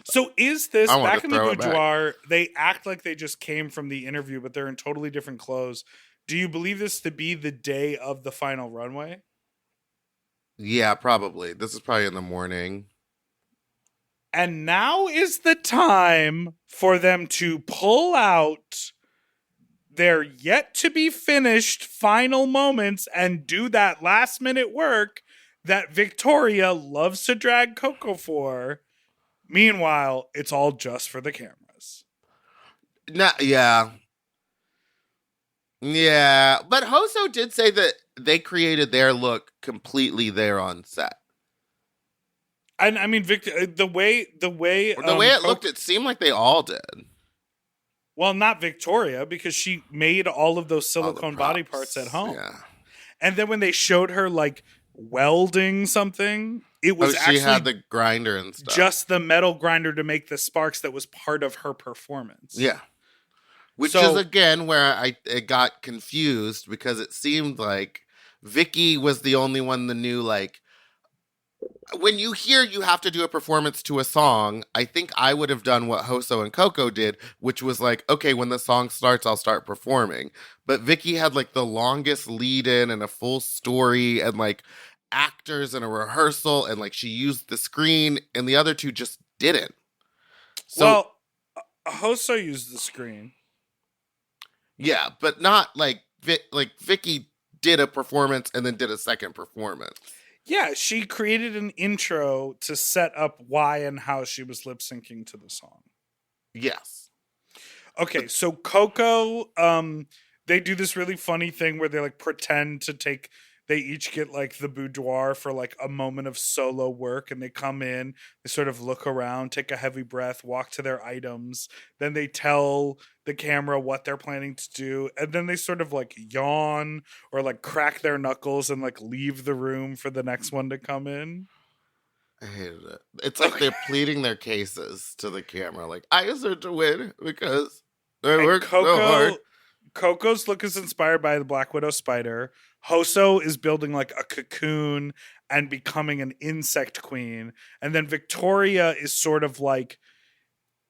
So is this back in the boudoir? Back. They act like they just came from the interview, but they're in totally different clothes. Do you believe this to be the day of the final runway? Yeah, probably. This is probably in the morning. And now is the time for them to pull out their yet to be finished final moments and do that last minute work that Victoria loves to drag Coco for. Meanwhile, it's all just for the cameras. Yeah. Yeah, but Hoso did say that they created their look completely there on set. And I mean, the way it looked, it seemed like they all did. Well, not Victoria, because she made all of those silicone body parts at home. Yeah. And then when they showed her like welding something, it was she had the grinder and stuff. Just the metal grinder to make the sparks that was part of her performance. Yeah. Which is, again, where it got confused because it seemed like Vicky was the only one that knew, like, when you hear you have to do a performance to a song, I think I would have done what Hoso and Coco did, which was like, okay, when the song starts, I'll start performing. But Vicky had, like, the longest lead-in and a full story and, like, actors and a rehearsal, and, like, she used the screen, and the other two just didn't. So, Hoso used the screen. Yeah, but not like Vicky did a performance and then did a second performance. Yeah, she created an intro to set up why and how she was lip syncing to the song. Yes. Okay, so Coco, they do this really funny thing where they like pretend to they each get like the boudoir for like a moment of solo work, and they come in, they sort of look around, take a heavy breath, walk to their items, then they tell the camera what they're planning to do, and then they sort of like yawn or like crack their knuckles and like leave the room for the next one to come in. I hated it. It's like they're pleading their cases to the camera, like, I deserve to win because I worked so hard. Coco's look is inspired by the Black Widow spider. Hoso is building like a cocoon and becoming an insect queen. And then Victoria is sort of like,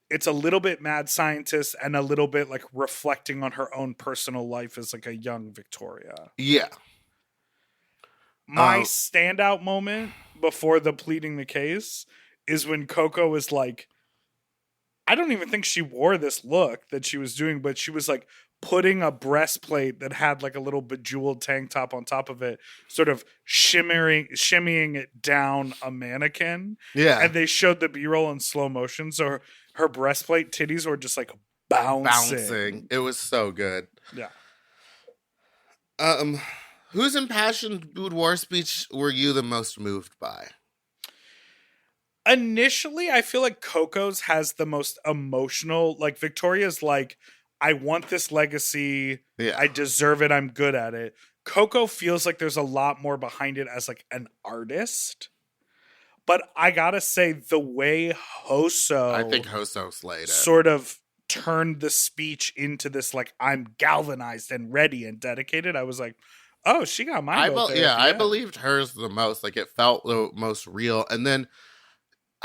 it's a little bit mad scientist and a little bit like reflecting on her own personal life as like a young Victoria. Yeah. My standout moment before the pleading the case is when Coco is like, I don't even think she wore this look that she was doing, but she was like putting a breastplate that had like a little bejeweled tank top on top of it, sort of shimmying it down a mannequin. Yeah. And they showed the B-roll in slow motion. So her breastplate titties were just like bouncing. It was so good. Yeah. Whose impassioned boudoir speech were you the most moved by? Initially, I feel like Coco's has the most emotional. Like Victoria's like, I want this legacy. Yeah. I deserve it. I'm good at it. Coco feels like there's a lot more behind it as like an artist. But I gotta say, the way I think Hoso slayed it. Sort of turned the speech into this like, I'm galvanized and ready and dedicated. I was like, oh, she got my vote there. I believed hers the most. Like, it felt the most real. And then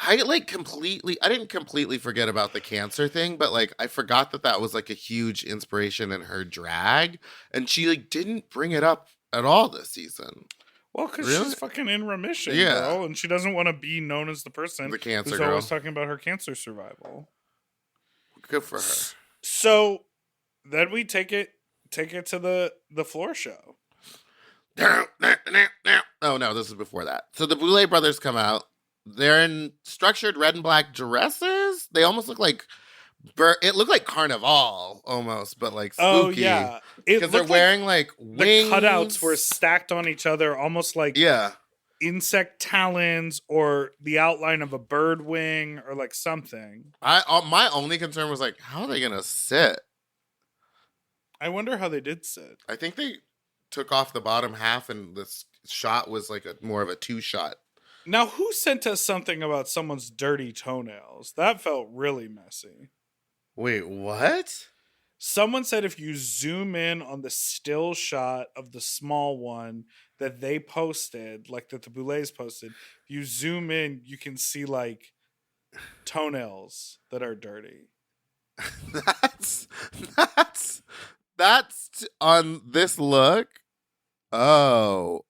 I didn't completely forget about the cancer thing, but like I forgot that was like a huge inspiration in her drag, and she like didn't bring it up at all this season. Well, because Really? she's fucking in remission, Yeah. girl, and she doesn't want to be known as the person The cancer who's girl. always talking about her cancer survival. Good for her. So then we take it to the floor show. Oh no, this is before that. So the Boulay brothers come out. They're in structured red and black dresses. They almost look like it looked like Carnival almost, but like spooky. Oh yeah, because they're wearing like wings. The cutouts were stacked on each other, almost like insect talons or the outline of a bird wing or like something. My only concern was like, how are they gonna sit? I wonder how they did sit. I think they took off the bottom half, and this shot was like more of a 2-shot. Now, who sent us something about someone's dirty toenails? That felt really messy. Wait, what? Someone said if you zoom in on the still shot of the small one that they posted, like that the Boulets posted, if you zoom in, you can see like toenails that are dirty. That's on this look. Oh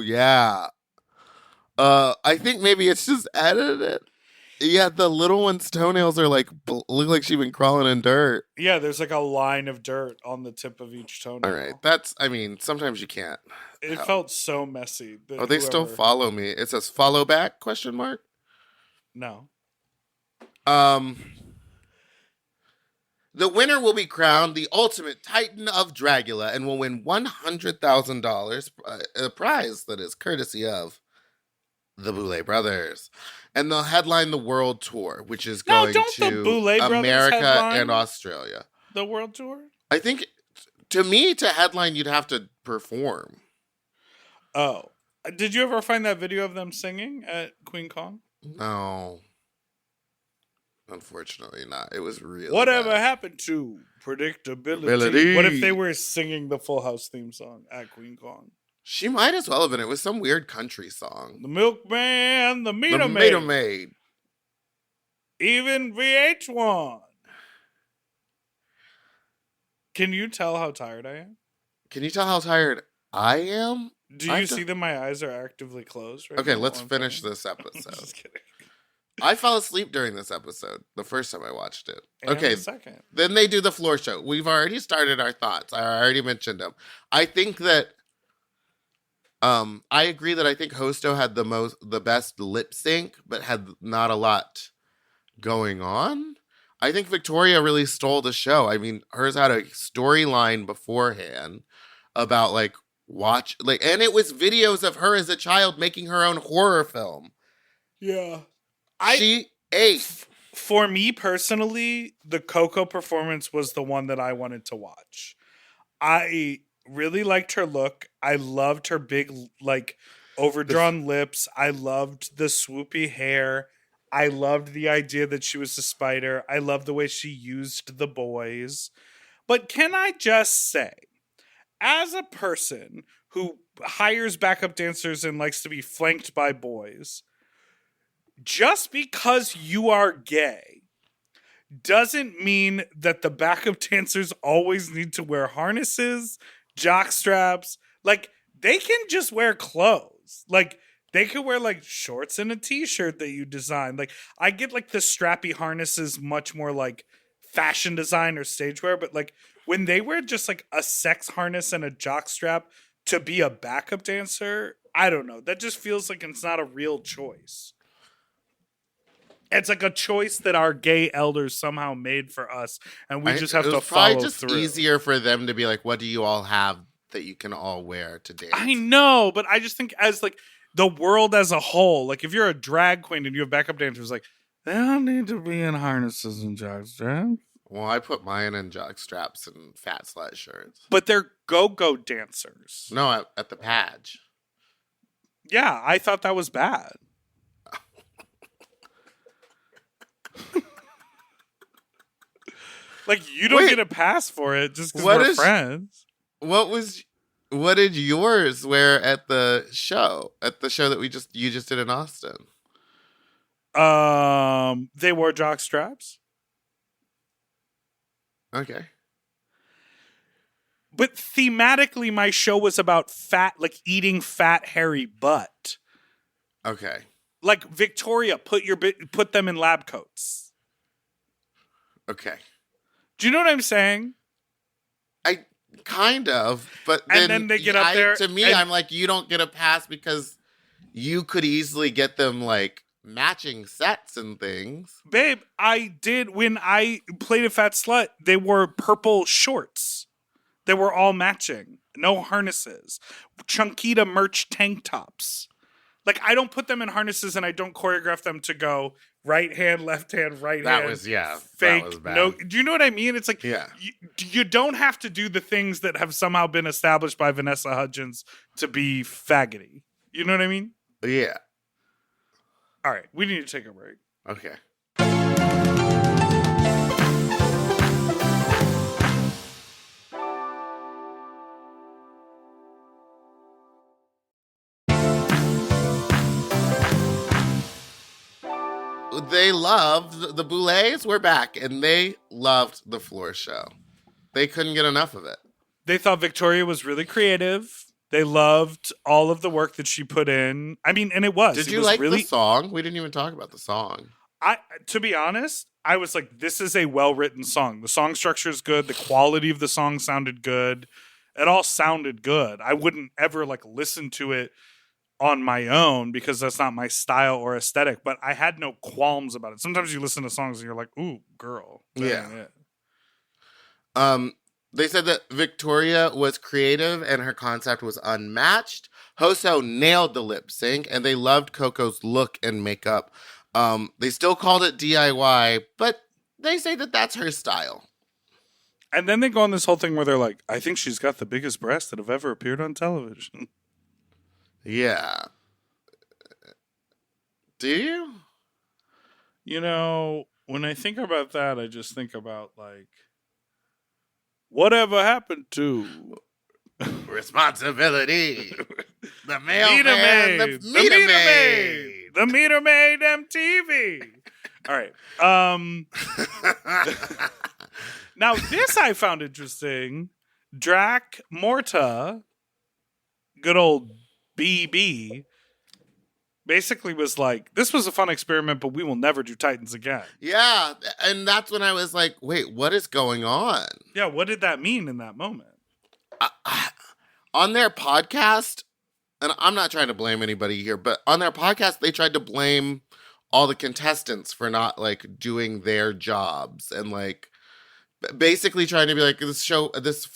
yeah. I think maybe it's just edited. Yeah, the little one's toenails are like look like she's been crawling in dirt. Yeah, there's like a line of dirt on the tip of each toenail. All right, sometimes you can't. It felt so messy. They still follow me. It says follow back ? No. The winner will be crowned the ultimate Titan of Dragula and will win $100,000, a prize that is courtesy of the Boulay brothers. And they'll headline the world tour, which is going to America and Australia. The world tour? I think, to me, to headline, you'd have to perform. Oh. Did you ever find that video of them singing at Queen Kong? No. Unfortunately not. It was really Whatever bad. happened to predictability? What if they were singing the Full House theme song at Queen Kong? She might as well have been. It was some weird country song. The milkman, the meter maid. Even VH1. Can you tell how tired I am? Can you tell how tired I am? Do you see that my eyes are actively closed right now? Okay, let's finish this episode. Just kidding. I fell asleep during this episode the first time I watched it. And okay, the second. Then they do the floor show. We've already started our thoughts. I already mentioned them. I think that I agree that I think Hosto had the best lip sync, but had not a lot going on. I think Victoria really stole the show. I mean, hers had a storyline beforehand about and it was videos of her as a child making her own horror film. Yeah. She ate. For me personally, the Coco performance was the one that I wanted to watch. I really liked her look. I loved her big, overdrawn lips. I loved the swoopy hair. I loved the idea that she was a spider. I loved the way she used the boys. But can I just say, as a person who hires backup dancers and likes to be flanked by boys, just because you are gay doesn't mean that the backup dancers always need to wear harnesses, jock straps. They can just wear clothes. They could wear shorts and a t-shirt that you design. I get the strappy harnesses much more fashion design or stage wear, but when they wear just a sex harness and a jock strap to be a backup dancer, I don't know. That just feels like it's not a real choice. It's a choice that our gay elders somehow made for us, and we just have to follow through. It's probably just easier for them to be like, what do you all have that you can all wear to dance? I know, but I just think as the world as a whole, if you're a drag queen and you have backup dancers, they don't need to be in harnesses and jock straps. Well, I put mine in jock straps and fat slut shirts. But they're go-go dancers. No, at the Padge. Yeah, I thought that was bad. You don't get a pass for it just because we're friends. What did yours wear at the show? At the show that you just did in Austin? They wore jock straps. Okay. But thematically, my show was about fat, like eating fat, hairy butt. Okay. Like Victoria, put them in lab coats. Okay. Do you know what I'm saying? I kind of, but And then they get up there. To me, and- I'm like, you don't get a pass because you could easily get them like matching sets and things. Babe, I did when I played a fat slut. They wore purple shorts. They were all matching. No harnesses. Chunkita merch tank tops. Like, I don't put them in harnesses and I don't choreograph them to go right hand, left hand, right hand. That was fake. That was bad. No, do you know what I mean? It's like, Yeah. you don't have to do the things that have somehow been established by Vanessa Hudgens to be faggoty. You know what I mean? Yeah. All right, we need to take a break. Okay. They loved the Boulets were back, and they loved the floor show. They couldn't get enough of it. They thought Victoria was really creative. They loved all of the work that she put in. I mean, and it was. Did It you was like really, the song? We didn't even talk about the song. To be honest, I was like, this is a well-written song. The song structure is good. The quality of the song sounded good. It all sounded good. I wouldn't ever like listen to it on my own because that's not my style or aesthetic, but I had no qualms about it. Sometimes you listen to songs and you're like, ooh, girl. That ain't it. They said that Victoria was creative and her concept was unmatched. Hoso nailed the lip sync, and they loved Coco's look and makeup. They still called it DIY, but they say that that's her style. And then they go on this whole thing where they're like, I think she's got the biggest breasts that have ever appeared on television. Yeah. Do you? You know, when I think about that, I just think about like, whatever happened to Responsibility. The Meter mailman, Maid, the meter maid. the Meter Maid MTV. All right. Now this I found interesting. Drac Morta, good old BB, basically was like, this was a fun experiment, but we will never do Titans again. Yeah, and that's when I was like, wait, what is going on? Yeah, what did that mean in that moment? On their podcast, and I'm not trying to blame anybody here, but on their podcast, they tried to blame all the contestants for not like doing their jobs and like basically trying to be like, this show, this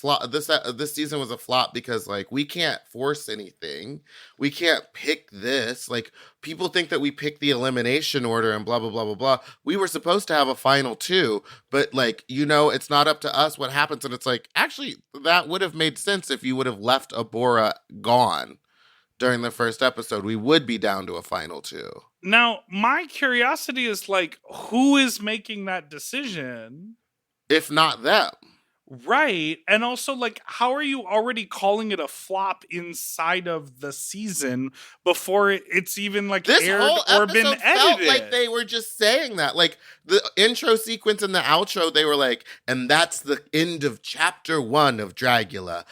season was a flop because like we can't force anything, we can't pick this. Like people think that we pick the elimination order and blah blah blah blah blah. We were supposed to have a final two, but like it's not up to us what happens. And it's like actually that would have made sense if you would have left Abora gone during the first episode. We would be down to a final two. Now my curiosity is like, who is making that decision? If not them. Right. And also, like, how are you already calling it a flop inside of the season before it's even, like, This aired whole or episode been felt edited? like they were just saying that. Like, the intro sequence and the outro, they were like, and that's the end of chapter 1 of Dragula.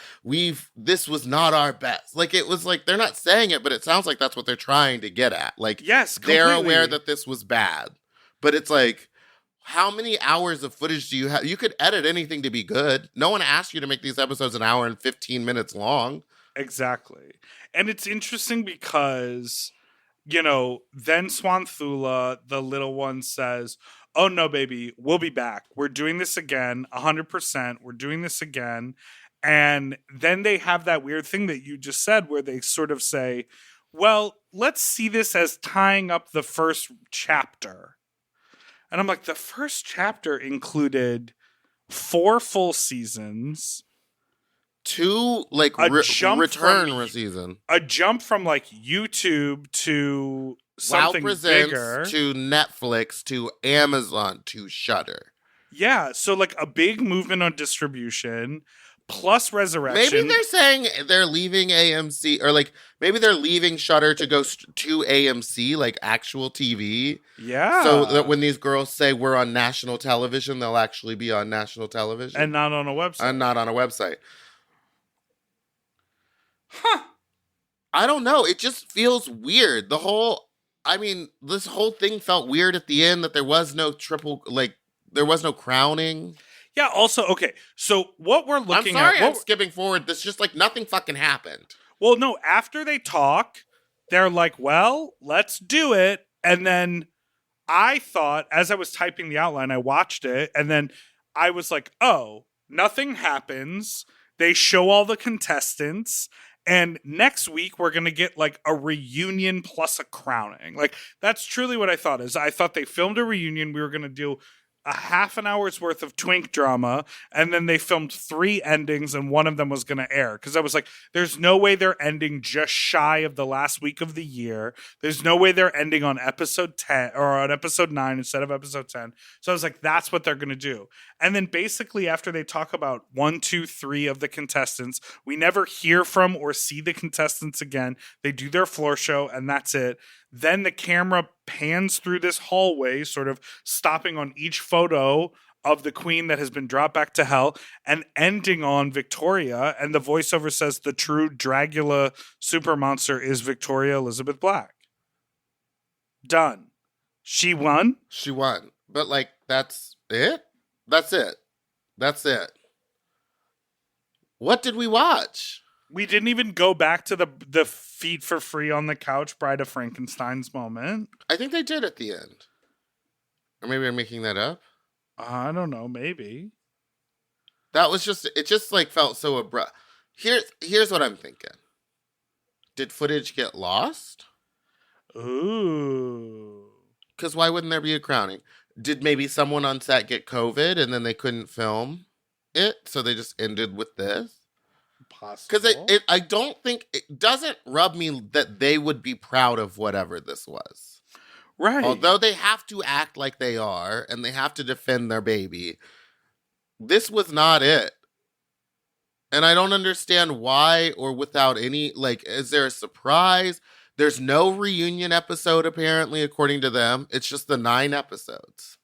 This was not our best. Like, it was like, they're not saying it, but it sounds like that's what they're trying to get at. Like, yes, they're completely. aware that this was bad. But it's like, how many hours of footage do you have? You could edit anything to be good. No one asked you to make these episodes an hour and 15 minutes long. Exactly. And it's interesting because, then Swanthula, the little one, says, oh, no, baby, we'll be back. We're doing this again, 100%. We're doing this again. And then they have that weird thing that you just said where they sort of say, well, let's see this as tying up the first chapter. And I'm like, the first chapter included 4 full seasons. 2 like return season. A jump from like YouTube to something Wow Presents bigger. to Netflix to Amazon to Shudder. Yeah, so like a big movement on distribution, plus Resurrection. Maybe they're saying they're leaving AMC, or like maybe they're leaving Shudder to go to AMC, like actual TV. Yeah. So that when these girls say we're on national television, they'll actually be on national television. And not on a website. And not on a website. Huh. I don't know. It just feels weird. This whole thing felt weird at the end, that there was no there was no crowning. Yeah, also, okay, so what we're looking I'm sorry at... I'm skipping forward. This just like nothing fucking happened. Well, no, after they talk, they're like, well, let's do it. And then I thought, as I was typing the outline, I watched it, and then I was like, oh, nothing happens. They show all the contestants, and next week we're going to get like a reunion plus a crowning. Like, that's truly what I thought. I thought they filmed a reunion. We were going to do a half an hour's worth of twink drama, and then they filmed 3 endings, and one of them was going to air. Because I was like, there's no way they're ending just shy of the last week of the year. There's no way they're ending on episode 10 or on episode 9 instead of episode 10. So I was like, that's what they're going to do. And then basically after they talk about 1, 2, 3 of the contestants, we never hear from or see the contestants again. They do their floor show, and that's it. Then the camera pans through this hallway, sort of stopping on each photo of the queen that has been dropped back to hell and ending on Victoria. And the voiceover says the true Dragula super monster is Victoria Elizabeth Black. Done. She won? She won. But like, that's it? That's it. That's it. What did we watch? We didn't even go back to the feet for free on the couch Bride of Frankenstein's moment. I think they did at the end. Or maybe I'm making that up. I don't know, maybe. That was just, it just like felt so abrupt. Here's what I'm thinking. Did footage get lost? Ooh. Because why wouldn't there be a crowning? Did maybe someone on set get COVID and then they couldn't film it? So they just ended with this? Because I don't think, it doesn't rub me that they would be proud of whatever this was. Right. Although they have to act like they are and they have to defend their baby. This was not it. And I don't understand why, or without any, like, is there a surprise? There's no reunion episode, apparently, according to them. It's just the 9 episodes.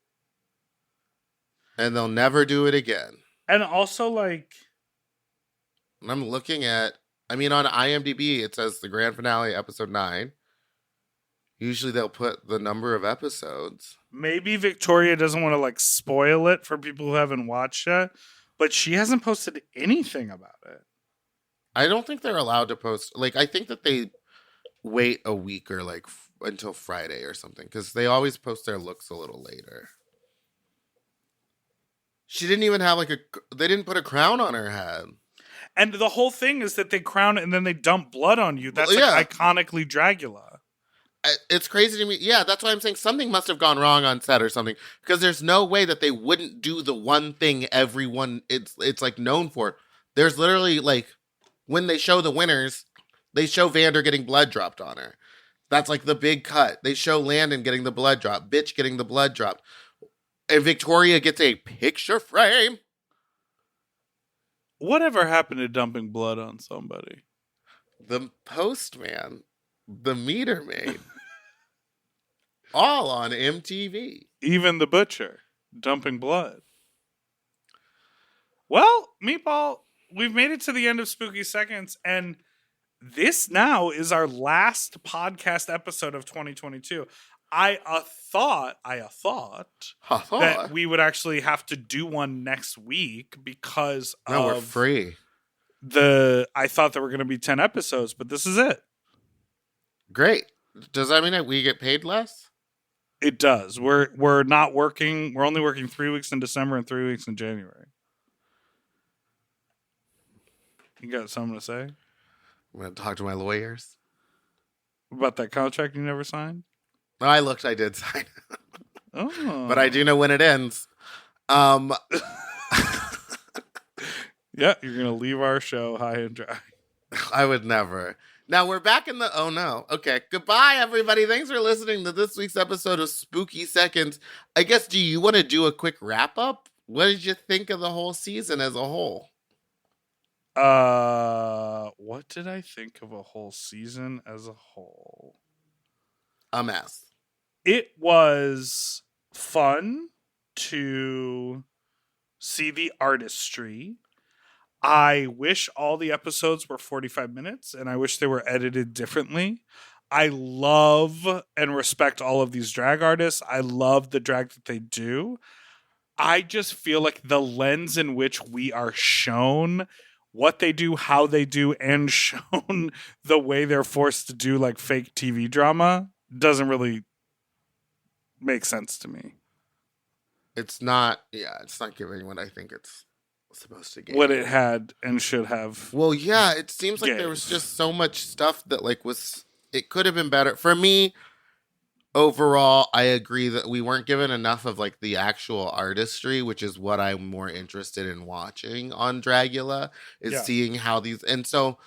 And they'll never do it again. And also, like... I'm looking at, on IMDb, it says the grand finale, episode 9. Usually they'll put the number of episodes. Maybe Victoria doesn't want to, like, spoil it for people who haven't watched it, but she hasn't posted anything about it. I don't think they're allowed to post. Like, I think that they wait a week or, like, until Friday or something, because they always post their looks a little later. She didn't even have, they didn't put a crown on her head. And the whole thing is that they crown it and then they dump blood on you. That's like iconically Dragula. It's crazy to me. Yeah, that's why I'm saying something must have gone wrong on set or something. Because there's no way that they wouldn't do the one thing everyone it's like known for. There's literally like when they show the winners, they show Vander getting blood dropped on her. That's like the big cut. They show Landon getting the blood drop, Bitch getting the blood dropped. And Victoria gets a picture frame. Whatever happened to dumping blood on somebody? The postman, the meter maid, all on MTV. Even the butcher dumping blood. Well, Meatball, we've made it to the end of Spooky Seconds, and this now is our last podcast episode of 2022. I thought that we would actually have to do one next week because we're free. I thought there were going to be 10 episodes, but this is it. Great. Does that mean that we get paid less? It does. We're not working. We're only working 3 weeks in December and 3 weeks in January. You got something to say? I'm going to talk to my lawyers. About that contract you never signed? No, I looked. I did sign it. Oh. But I do know when it ends. Yeah, you're going to leave our show high and dry. I would never. Now we're back in the... Oh, no. Okay. Goodbye, everybody. Thanks for listening to this week's episode of Spooky Seconds. I guess, do you want to do a quick wrap-up? What did you think of the whole season as a whole? What did I think of a whole season as a whole? A mess. It was fun to see the artistry. I wish all the episodes were 45 minutes, and I wish they were edited differently. I love and respect all of these drag artists. I love the drag that they do. I just feel like the lens in which we are shown what they do, how they do, and shown the way they're forced to do like fake TV drama doesn't really make sense to me. It's not giving what I think it's supposed to give. What it had and should have. Well, yeah, it seems like there was just so much stuff that like it could have been better. For me, overall, I agree that we weren't given enough of like the actual artistry, which is what I'm more interested in watching on Dragula, is seeing how these, and so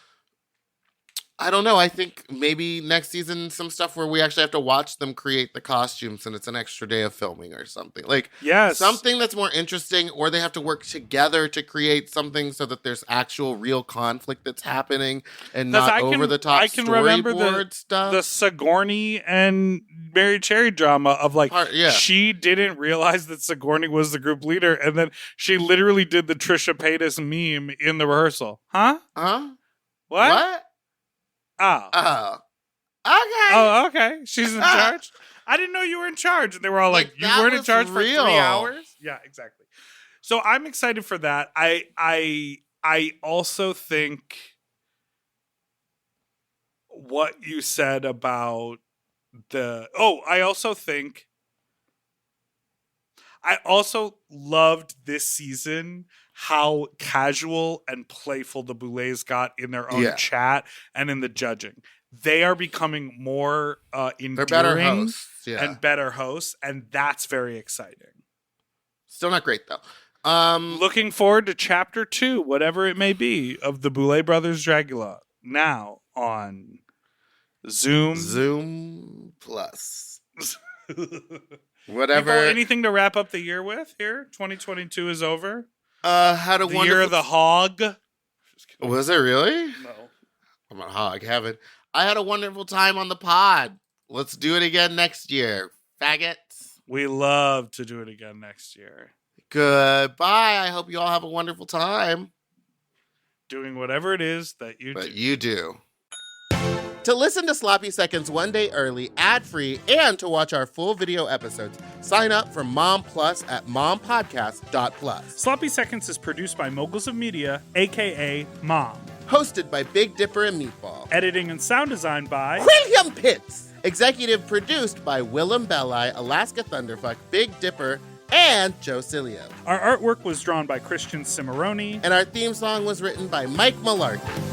I don't know. I think maybe next season some stuff where we actually have to watch them create the costumes and it's an extra day of filming or something. Like something that's more interesting, or they have to work together to create something so that there's actual real conflict that's happening and not over the top storyboard stuff. The Sigourney and Mary Cherry drama of like she didn't realize that Sigourney was the group leader, and then she literally did the Trisha Paytas meme in the rehearsal. Huh? What? Oh. Okay. Oh, okay. She's in charge. I didn't know you were in charge. And they were all like you weren't in charge for 3 hours? Yeah, exactly. So I'm excited for that. I also think what you said about I also loved this season how casual and playful the Boulets got in their own chat and in the judging. They are becoming more endearing and better hosts, and that's very exciting. Still not great, though. Looking forward to Chapter 2, whatever it may be, of the Boulet Brothers Dragula, now on Zoom Plus. Whatever. People, anything to wrap up the year with here? 2022 is over. Had a the year of the hog. Was it really? No. I'm a hog. Haven't. I had a wonderful time on the pod. Let's do it again next year. Faggots. We love to do it again next year. Goodbye. I hope you all have a wonderful time. Doing whatever it is that you do. But you do. To listen to Sloppy Seconds one day early, ad-free, and to watch our full video episodes, sign up for Mom Plus at mompodcast.plus. Sloppy Seconds is produced by Moguls of Media, a.k.a. Mom. Hosted by Big Dipper and Meatball. Editing and sound design by William Pitts. Executive produced by Willem Belli, Alaska Thunderfuck, Big Dipper, and Joe Cilio. Our artwork was drawn by Christian Cimarroni. And our theme song was written by Mike Malarkey.